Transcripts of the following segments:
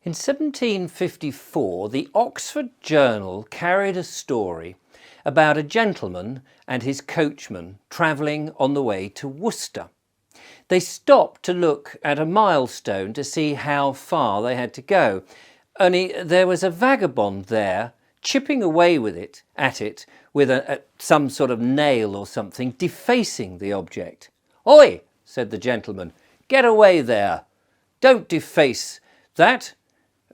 In 1754, the Oxford Journal carried a story about a gentleman and his coachman travelling on the way to Worcester. They stopped to look at a milestone to see how far they had to go. Only there was a vagabond there chipping away at it with some sort of nail or something, defacing the object. "Oi!" said the gentleman, "get away there. Don't deface that."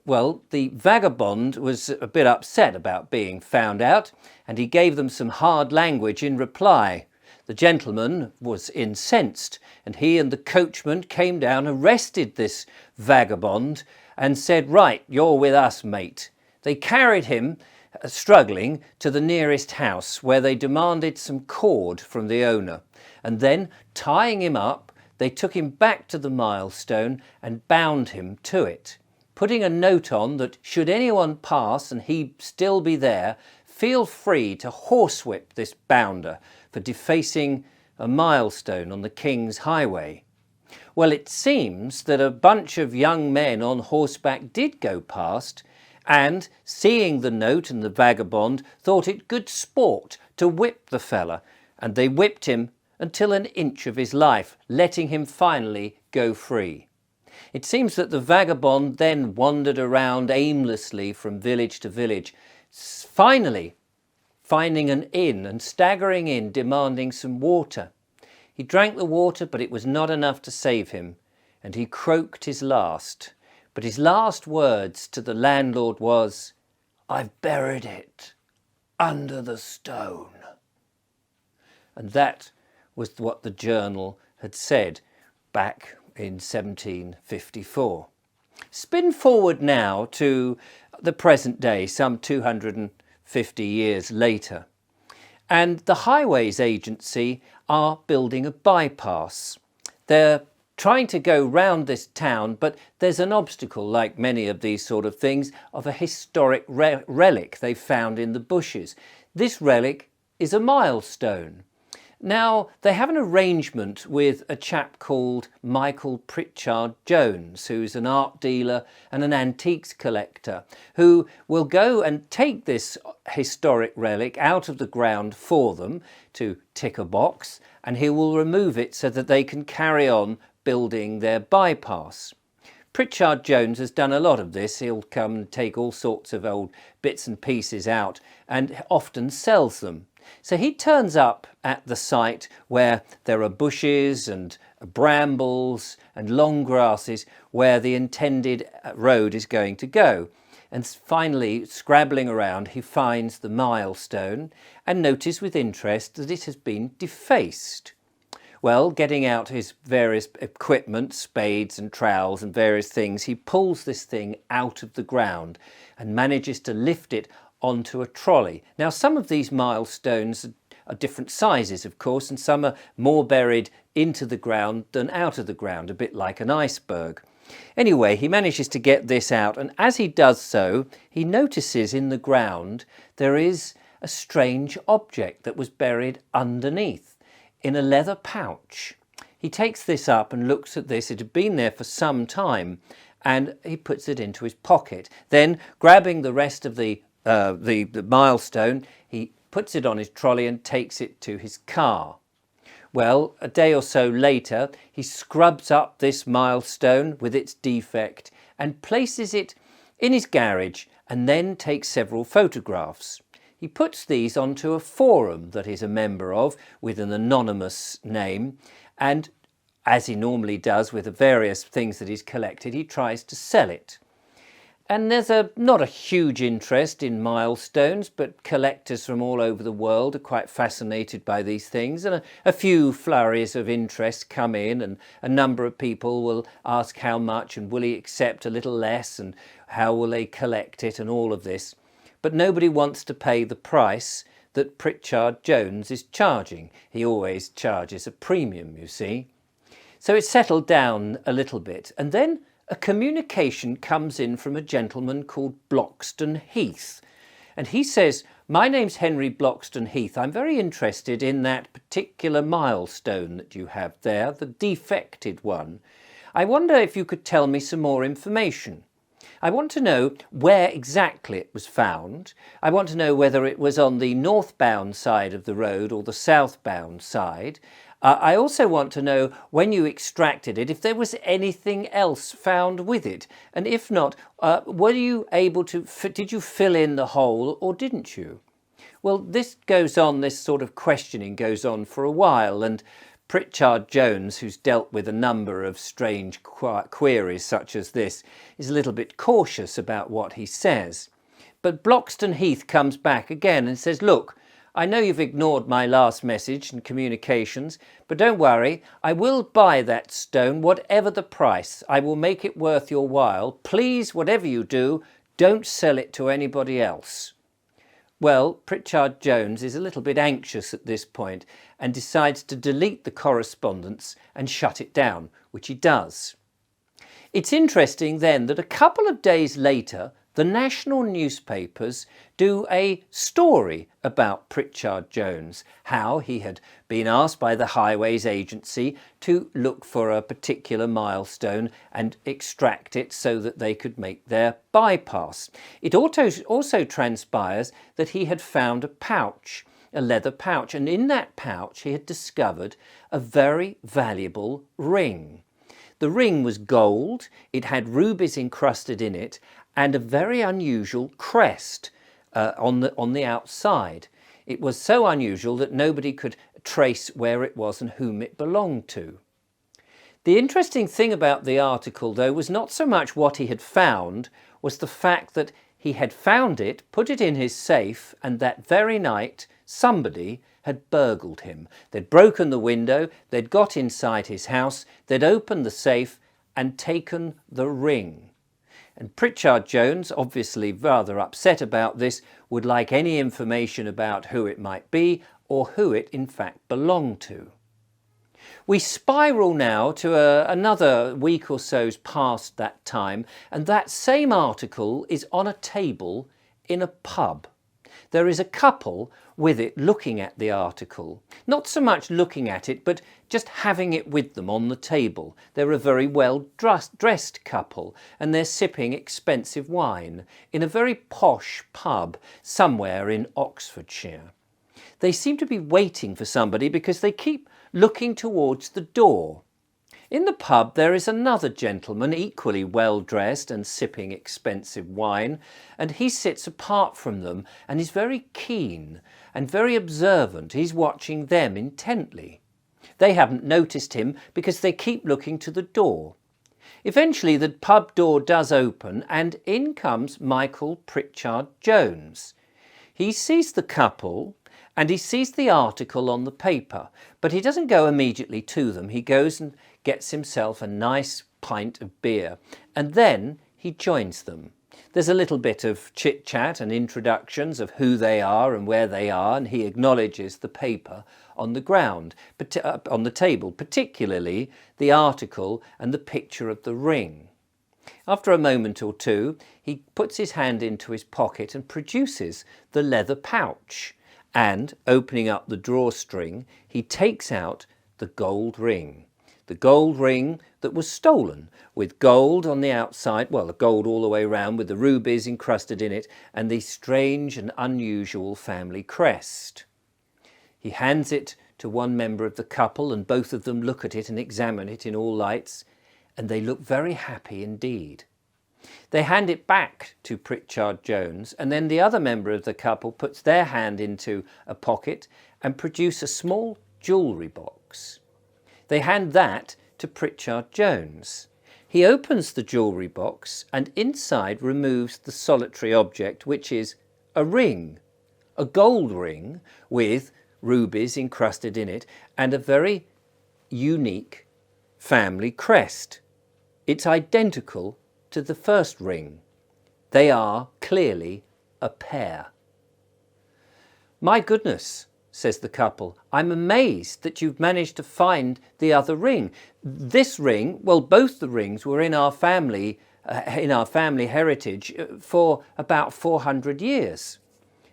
Well, the vagabond was a bit upset about being found out, and he gave them some hard language in reply. The gentleman was incensed, and he and the coachman came down, arrested this vagabond, and said, "Right, you're with us, mate." They carried him, struggling, to the nearest house, where they demanded some cord from the owner, and then, tying him up, they took him back to the milestone and bound him to it, putting a note on that should anyone pass and he still be there, feel free to horsewhip this bounder for defacing a milestone on the King's highway. Well, it seems that a bunch of young men on horseback did go past and, seeing the note and the vagabond, thought it good sport to whip the fella, and they whipped him until an inch of his life, letting him finally go free. It seems that the vagabond then wandered around aimlessly from village to village, finally finding an inn and staggering in, demanding some water. He drank the water, but it was not enough to save him, and he croaked his last. But his last words to the landlord was, "I've buried it under the stone." And that was what the journal had said back in 1754. Spin forward now to the present day, some 250 years later, and the Highways Agency are building a bypass. They're trying to go round this town, but there's an obstacle, like many of these sort of things, of a historic relic they found in the bushes. This relic is a milestone. Now, they have an arrangement with a chap called Michael Pritchard Jones, who's an art dealer and an antiques collector, who will go and take this historic relic out of the ground for them to tick a box, and he will remove it so that they can carry on building their bypass. Pritchard Jones has done a lot of this. He'll come and take all sorts of old bits and pieces out and often sells them. So he turns up at the site where there are bushes and brambles and long grasses where the intended road is going to go. And finally, scrabbling around, he finds the milestone and notices with interest that it has been defaced. Well, getting out his various equipment, spades and trowels and various things, he pulls this thing out of the ground and manages to lift it onto a trolley. Now, some of these milestones are different sizes, of course, and some are more buried into the ground than out of the ground, a bit like an iceberg. Anyway, he manages to get this out, and as he does so, he notices in the ground there is a strange object that was buried underneath in a leather pouch. He takes this up and looks at this. It had been there for some time, and he puts it into his pocket. Then, grabbing the rest of the milestone, he puts it on his trolley and takes it to his car. Well, a day or so later, he scrubs up this milestone with its defect and places it in his garage, and then takes several photographs. He puts these onto a forum that he's a member of with an anonymous name, and as he normally does with the various things that he's collected, he tries to sell it. And there's not a huge interest in milestones, but collectors from all over the world are quite fascinated by these things, and a few flurries of interest come in, and a number of people will ask how much and will he accept a little less and how will they collect it and all of this. But nobody wants to pay the price that Pritchard Jones is charging. He always charges a premium, you see. So it's settled down a little bit, and then a communication comes in from a gentleman called Bloxton Heath. And he says, "My name's Henry Bloxton Heath. I'm very interested in that particular milestone that you have there, the defected one. I wonder if you could tell me some more information." I want to know where exactly it was found. I want to know whether it was on the northbound side of the road or the southbound side. I also want to know when you extracted it, if there was anything else found with it. And if not, were you able to, did you fill in the hole or didn't you? Well, this sort of questioning goes on for a while, and Pritchard Jones, who's dealt with a number of strange queries such as this, is a little bit cautious about what he says. But Bloxton Heath comes back again and says, look, I know you've ignored my last message and communications, but don't worry, I will buy that stone, whatever the price. I will make it worth your while. Please, whatever you do, don't sell it to anybody else. Well, Pritchard Jones is a little bit anxious at this point and decides to delete the correspondence and shut it down, which he does. It's interesting then that a couple of days later, the national newspapers do a story about Pritchard Jones, how he had been asked by the Highways Agency to look for a particular milestone and extract it so that they could make their bypass. It also transpires that he had found a pouch, a leather pouch, and in that pouch he had discovered a very valuable ring. The ring was gold, it had rubies encrusted in it, and a very unusual crest on the outside. It was so unusual that nobody could trace where it was and whom it belonged to. The interesting thing about the article, though, was not so much what he had found, was the fact that he had found it, put it in his safe, and that very night somebody had burgled him. They'd broken the window, they'd got inside his house, they'd opened the safe and taken the ring. And Pritchard Jones, obviously rather upset about this, would like any information about who it might be or who it in fact belonged to. We spiral now to another week or so's past that time, and that same article is on a table in a pub. There is a couple with it looking at the article. Not so much looking at it, but just having it with them on the table. They're a very well dressed couple, and they're sipping expensive wine in a very posh pub somewhere in Oxfordshire. They seem to be waiting for somebody because they keep looking towards the door. In the pub there is another gentleman equally well dressed and sipping expensive wine, and he sits apart from them and is very keen and very observant. He's watching them intently. They haven't noticed him because they keep looking to the door. Eventually the pub door does open and in comes Michael Pritchard Jones. He sees the couple and he sees the article on the paper, but he doesn't go immediately to them. He goes and gets himself a nice pint of beer, and then he joins them. There's a little bit of chit-chat and introductions of who they are and where they are, and he acknowledges the paper on the ground, on the table, particularly the article and the picture of the ring. After a moment or two, he puts his hand into his pocket and produces the leather pouch, and, opening up the drawstring, he takes out the gold ring. The gold ring that was stolen, with gold on the outside, well, gold all the way around with the rubies encrusted in it, and the strange and unusual family crest. He hands it to one member of the couple, and both of them look at it and examine it in all lights, and they look very happy indeed. They hand it back to Pritchard Jones, and then the other member of the couple puts their hand into a pocket and produce a small jewellery box. They hand that to Pritchard Jones. He opens the jewellery box and inside removes the solitary object, which is a ring, a gold ring with rubies encrusted in it and a very unique family crest. It's identical to the first ring. They are clearly a pair. "My goodness," says the couple, "I'm amazed that you've managed to find the other ring. This ring, well, both the rings were in our family heritage for about 400 years.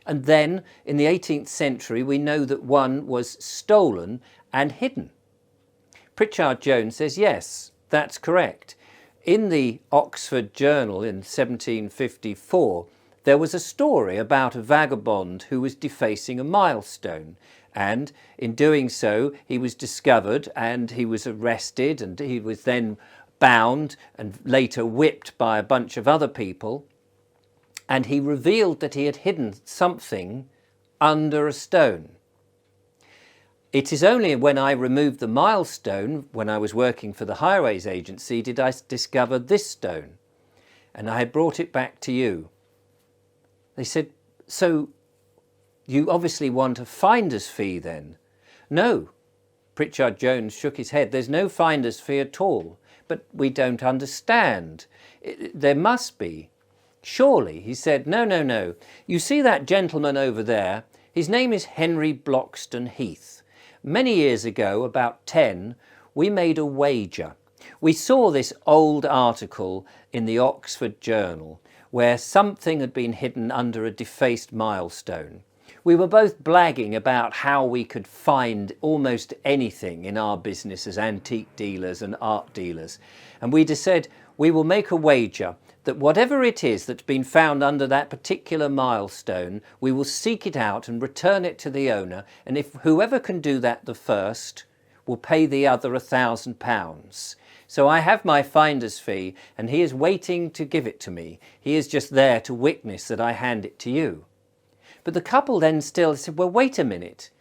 And then in the 18th century, we know that one was stolen and hidden." Pritchard Jones says, yes, that's correct. in the Oxford Journal in 1754, there was a story about a vagabond who was defacing a milestone, and in doing so he was discovered and he was arrested, and he was then bound and later whipped by a bunch of other people, and he revealed that he had hidden something under a stone. It is only when I removed the milestone, when I was working for the Highways Agency, did I discover this stone, and I had brought it back to you. They said, so you obviously want a finder's fee then? No. Pritchard Jones shook his head. There's no finder's fee at all. But we don't understand. There must be. Surely, he said, no. You see that gentleman over there? His name is Henry Bloxton Heath. Many years ago, about 10, we made a wager. We saw this old article in the Oxford Journal where something had been hidden under a defaced milestone. We were both blagging about how we could find almost anything in our business as antique dealers and art dealers. And we just said, we will make a wager that whatever it is that's been found under that particular milestone, we will seek it out and return it to the owner. And if whoever can do that the first will pay the other £1,000. So I have my finder's fee, and he is waiting to give it to me. He is just there to witness that I hand it to you. But the couple then still said, well, wait a minute.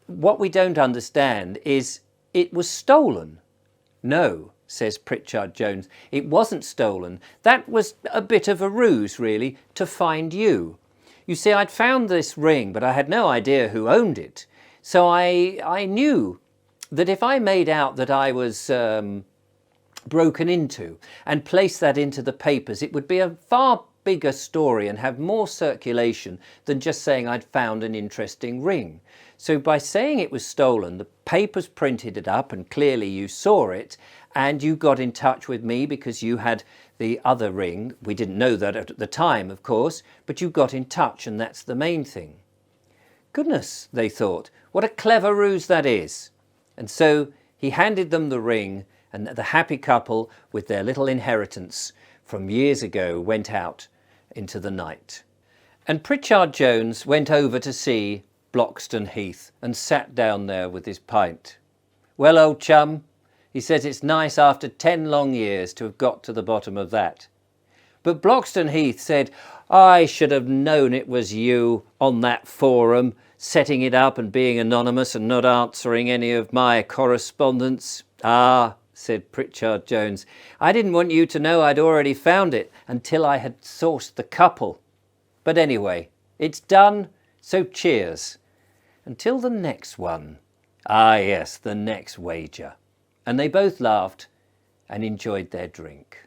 What we don't understand is it was stolen. No, says Pritchard Jones, it wasn't stolen. That was a bit of a ruse, really, to find you. You see, I'd found this ring, but I had no idea who owned it. So I knew that if I made out that I was broken into and placed that into the papers, it would be a far bigger story and have more circulation than just saying I'd found an interesting ring. So by saying it was stolen, the papers printed it up and clearly you saw it, and you got in touch with me because you had the other ring. We didn't know that at the time, of course, but you got in touch, and that's the main thing. Goodness, they thought, what a clever ruse that is. And so he handed them the ring, and the happy couple with their little inheritance from years ago went out into the night. And Pritchard Jones went over to see Bloxton Heath and sat down there with his pint. Well, old chum, he says, it's nice after 10 long years to have got to the bottom of that. But Bloxton Heath said, I should have known it was you on that forum, setting it up and being anonymous and not answering any of my correspondence. Ah, said Pritchard Jones, I didn't want you to know I'd already found it until I had sourced the couple. But anyway, it's done, so cheers. Until the next one. Ah yes, the next wager. And they both laughed and enjoyed their drink.